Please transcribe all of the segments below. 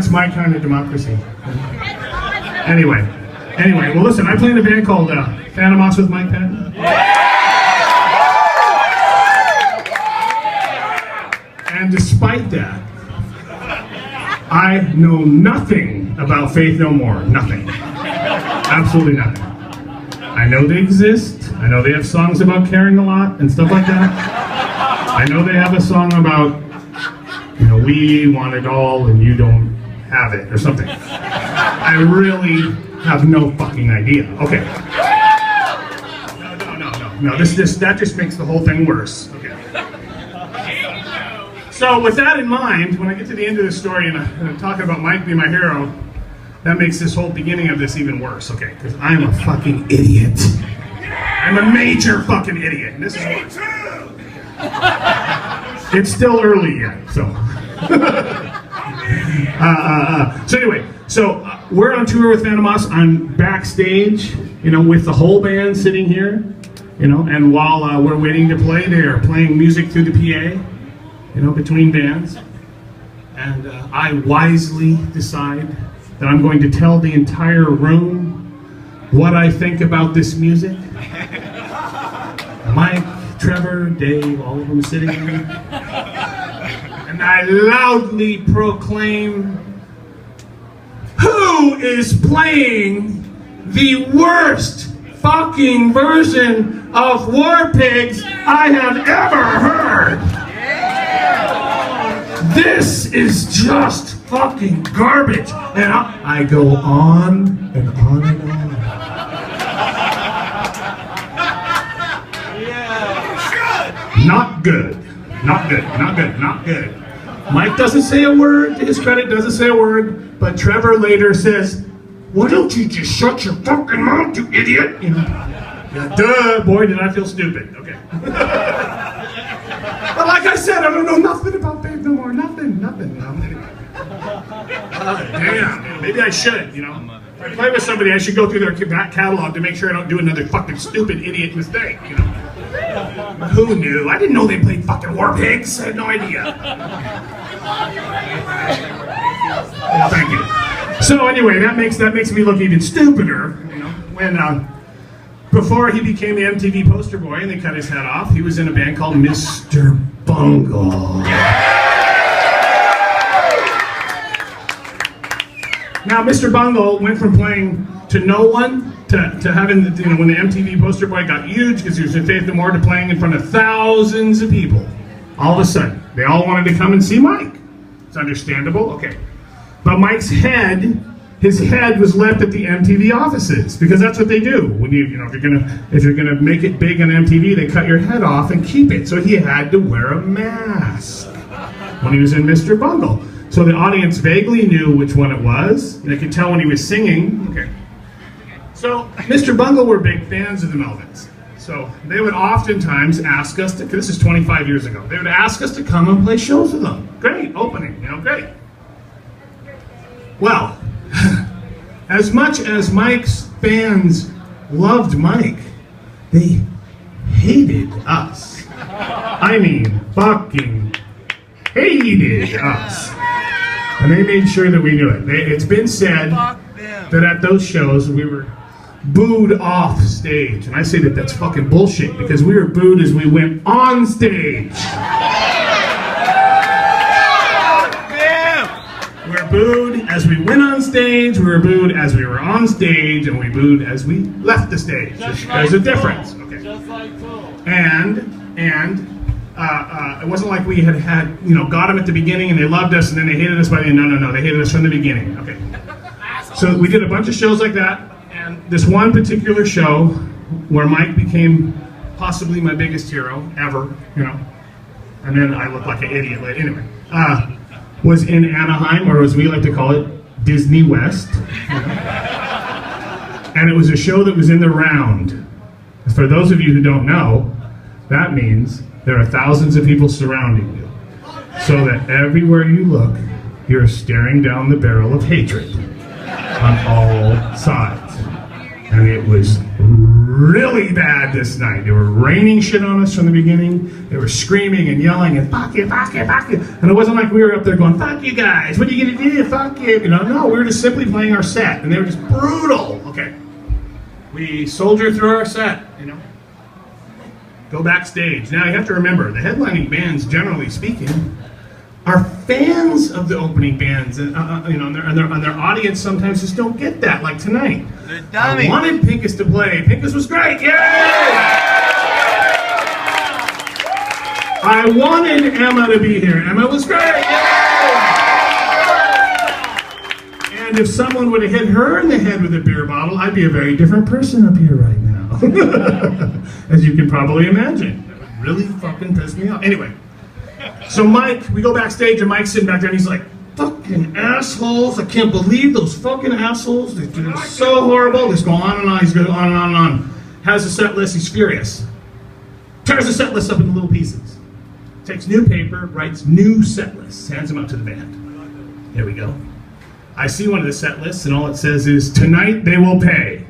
that's my kind of democracy. Anyway, well listen, I play in a band called Phantom Moss with Mike Patton. And despite that, I know nothing about Faith No More. Nothing. Absolutely nothing. I know they exist. I know they have songs about caring a lot and stuff like that. I know they have a song about, you know, we want it all and you don't have it or something. I really have no fucking idea. Okay. No. That just makes the whole thing worse. Okay. So with that in mind, when I get to the end of the story and I'm talking about Mike being my hero, that makes this whole beginning of this even worse, okay? Because I'm a fucking idiot. I'm a major fucking idiot. And this is worse. It's still early yet, so. So anyway, we're on tour with Phantom Moss. I'm backstage, you know, with the whole band sitting here, you know, and while we're waiting to play, they are playing music through the PA. You know, between bands, and I wisely decide that I'm going to tell the entire room what I think about this music. Mike, Trevor, Dave, all of them sitting there, and I loudly proclaim, who is playing the worst fucking version of War Pigs I have ever heard? This is just fucking garbage. And I go on and on and on. Not good. Mike doesn't say a word, to his credit, doesn't say a word, but Trevor later says, why don't you just shut your fucking mouth, you idiot? You know, yeah, duh, boy, did I feel stupid. Okay. But like I said, I don't know nothing about Faith No More. Nothing. Damn, maybe I should, you know. If I play with somebody, I should go through their back catalog to make sure I don't do another fucking stupid idiot mistake, you know. Who knew? I didn't know they played fucking War Pigs. I had no idea. Well, thank you. So anyway, that makes me look even stupider, you know, when before he became the MTV poster boy and they cut his head off, he was in a band called Mr. Bungle. Now, Mr. Bungle went from playing to no one to having, you know, when the MTV poster boy got huge because he was in Faith No More, to playing in front of thousands of people. All of a sudden, they all wanted to come and see Mike. It's understandable, okay. But Mike's head, his head was left at the MTV offices because that's what they do. When you know, if you're gonna make it big on MTV, they cut your head off and keep it. So he had to wear a mask when he was in Mr. Bungle. So the audience vaguely knew which one it was. They could tell when he was singing. Okay. So Mr. Bungle were big fans of the Melvins. So they would oftentimes ask us to, this is 25 years ago, they would ask us to come and play shows with them. Great, opening, you know, great. Well, as much as Mike's fans loved Mike, they hated us. I mean, fucking hated us. And they made sure that we knew it. It's been said that at those shows we were booed off stage. And I say that that's fucking bullshit because we were booed as we went on stage. We were booed as we went on stage, we were booed as we were on stage, and we booed as we left the stage. There's a difference. Okay. And it wasn't like we had, you know, got them at the beginning and they loved us and then they hated us by the end. No, they hated us from the beginning. Okay. So we did a bunch of shows like that, and this one particular show where Mike became possibly my biggest hero ever, you know, and then I looked like an idiot later. Anyway, was in Anaheim, or as we like to call it, Disney West. You know? And it was a show that was in the round. For those of you who don't know, that means there are thousands of people surrounding you, so that everywhere you look, you're staring down the barrel of hatred on all sides. And it was really bad this night. They were raining shit on us from the beginning. They were screaming and yelling and fuck you, fuck you, fuck you. And it wasn't like we were up there going, fuck you guys, what are you gonna do, fuck you. You know, no, we were just simply playing our set, and they were just brutal. Okay, we soldier through our set, you know. Go backstage. Now you have to remember, the headlining bands, generally speaking, are fans of the opening bands, and you know, and their audience sometimes just don't get that. Like tonight, I wanted Pincus to play. Pincus was great, yay! I wanted Emma to be here. Emma was great, yay! And if someone would have hit her in the head with a beer bottle, I'd be a very different person up here right now, as you can probably imagine. It would really fucking piss me off. Anyway. So Mike, we go backstage and Mike's sitting back there and he's like, fucking assholes, I can't believe those fucking assholes, they're so horrible. Just go on and on, he's going on and on and on. Has a set list, he's furious. Tears the set list up into little pieces. Takes new paper, writes new set lists, hands them out to the band. There we go. I see one of the set lists and all it says is, tonight they will pay.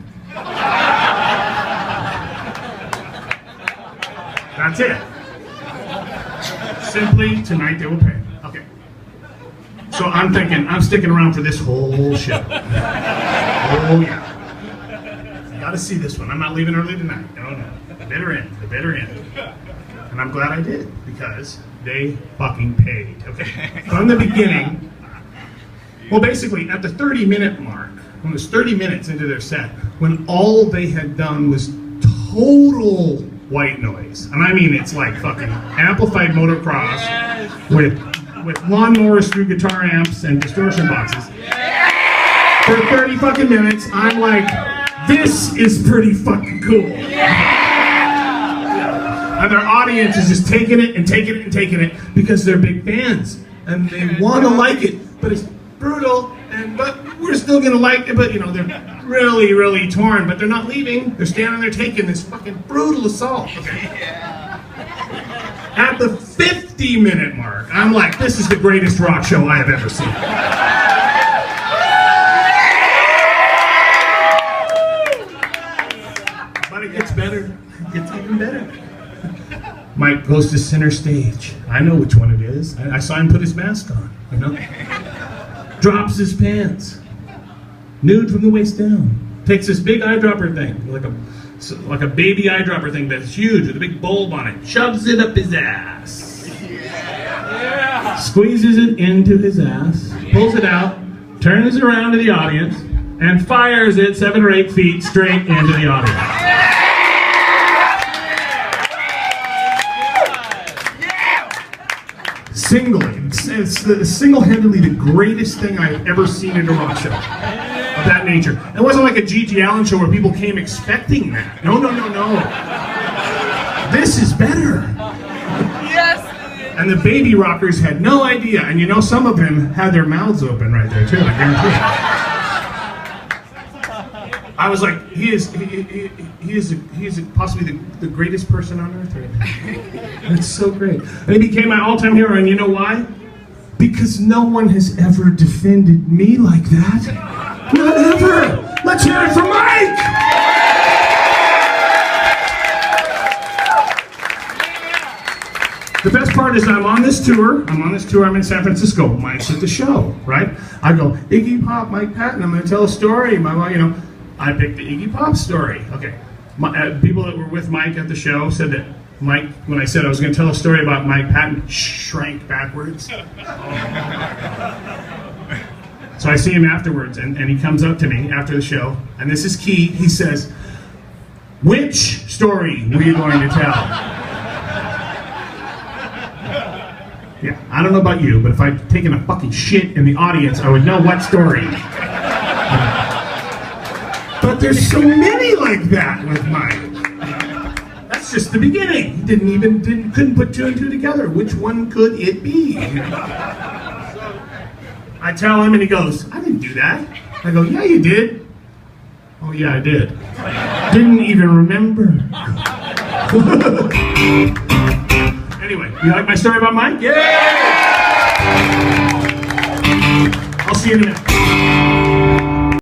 That's it. Simply, tonight they will pay. Okay. So I'm thinking, I'm sticking around for this whole show. Oh yeah. You gotta see this one. I'm not leaving early tonight. No. The bitter end. The bitter end. And I'm glad I did, because they fucking paid. Okay. From the beginning, well basically at the 30-minute mark, when it was 30 minutes into their set, when all they had done was total white noise. And I mean, it's like fucking amplified motocross with lawnmowers through guitar amps and distortion boxes. For 30 fucking minutes, I'm like, this is pretty fucking cool. And their audience is just taking it and taking it and taking it because they're big fans and they want to like it, but it's brutal. But we're still gonna like it, but you know, they're really, really torn, but they're not leaving. They're standing there taking this fucking brutal assault. Okay. At the 50-minute mark, I'm like, this is the greatest rock show I have ever seen. But it gets better. It gets even better. Mike goes to center stage. I know which one it is. I saw him put his mask on, you know? Drops his pants, nude from the waist down. Takes this big eyedropper thing, like a baby eyedropper thing that's huge with a big bulb on it. Shoves it up his ass. Yeah. Squeezes it into his ass. Pulls it out. Turns it around to the audience and fires it 7 or 8 feet straight into the audience. It's single-handedly the greatest thing I've ever seen in a rock show of that nature. It wasn't like a G.G. Allen show where people came expecting that. No. This is better. Yes. And the baby rockers had no idea, and you know, some of them had their mouths open right there too. I guarantee it. I was like, he is possibly the greatest person on earth right now. It's so great. And he became my all-time hero, and you know why? Because no one has ever defended me like that. Not ever! Let's hear it for Mike! The best part is I'm on this tour. I'm in San Francisco. Mike's at the show, right? I go, Iggy Pop, Mike Patton, I'm going to tell a story. I picked the Iggy Pop story. Okay. People that were with Mike at the show said that Mike, when I said I was going to tell a story about Mike Patton, shrank backwards. So I see him afterwards, and he comes up to me after the show, and this is key. He says, which story were you going to tell? Yeah, I don't know about you, but if I'd taken a fucking shit in the audience, I would know what story. But there's so many like that with Mike. That's just the beginning. He couldn't put 2 and 2 together. Which one could it be? I tell him and he goes, I didn't do that. I go, yeah, you did. Oh yeah, I did. Didn't even remember. Anyway, you like my story about Mike? Yeah! I'll see you in a minute.